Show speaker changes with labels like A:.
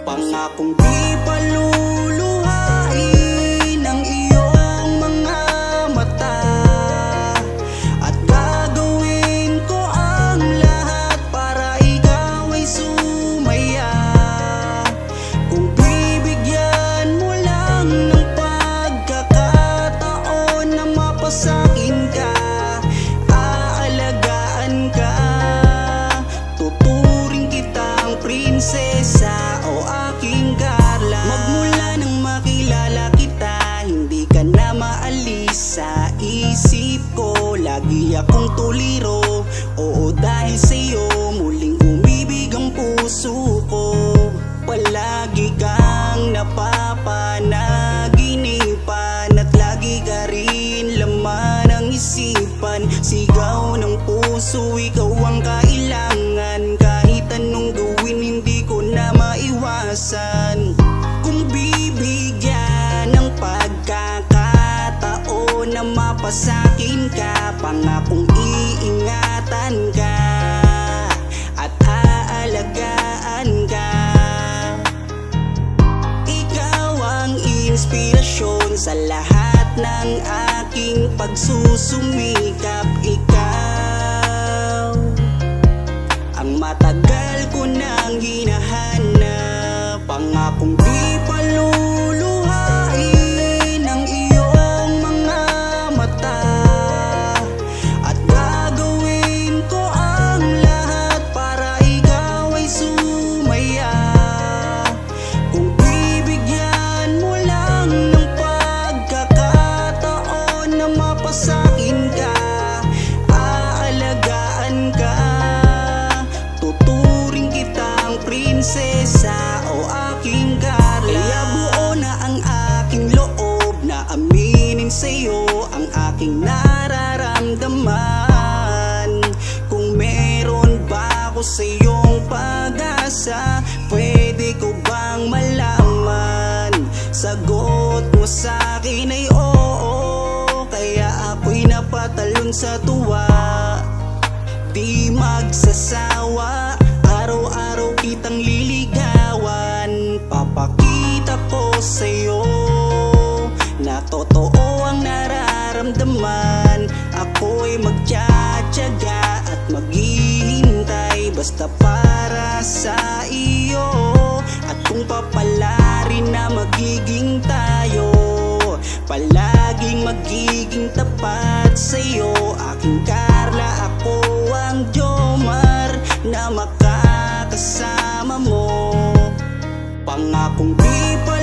A: Pangakong di paluluhain ang iyong mga mata, at gagawin ko ang lahat para ikaw ay sumaya. Kung bibigyan mo lang ng pagkakataon na mapasakin ka, aalagaan ka, tuturing kitang prinsesa o aking Carla. Magmula nang makilala kita, hindi ka na maalis sa isip ko. Lagi akong tuliro, oo dahil sa'yo muling umibig ang puso ko. Palagi kang napapanaginipan at lagi ka rin laman ng isipan. Sigaw ng puso, ikaw ang kailangan. Kahit anong gawin, hindi ko na maiwasan. Kung bibigyan ng pagkakataon na mapasakin ka, pangakong iingatan ka at aalagaan ka. Ikaw ang inspirasyon sa lahat ng aking pagsusumikap. Ikaw ang matagal ko nang hinahanap. Pangakong di paluluhain ang iyong mga mata, at gagawin ko ang lahat para ikaw ay sumaya. Kung bibigyan mo lang ng pagkakataon na mapasakin ka, aalagaan ka, tuturing kitang prinsesa o aking Carla. Kaya buo na ang aking loob na aminin sa'yo ang aking nararamdaman. Kung meron ba ako sa'yong pag-asa, pwede ko bang malaman? Sagot mo sa'kin ay oo, kaya ako'y napatalon sa tuwa. Di magsasawa, araw-araw kitang liligawan. Papakita ko sa'yo na totoo ang nararamdaman. Ako'y magtsatsaga at maghihintay basta para sa iyo. At kung papalarin na magiging tayo, palaging magiging tapat sa'yo. Aking Carla, ako ang Jomar na makakasama mo. Pangakong di pa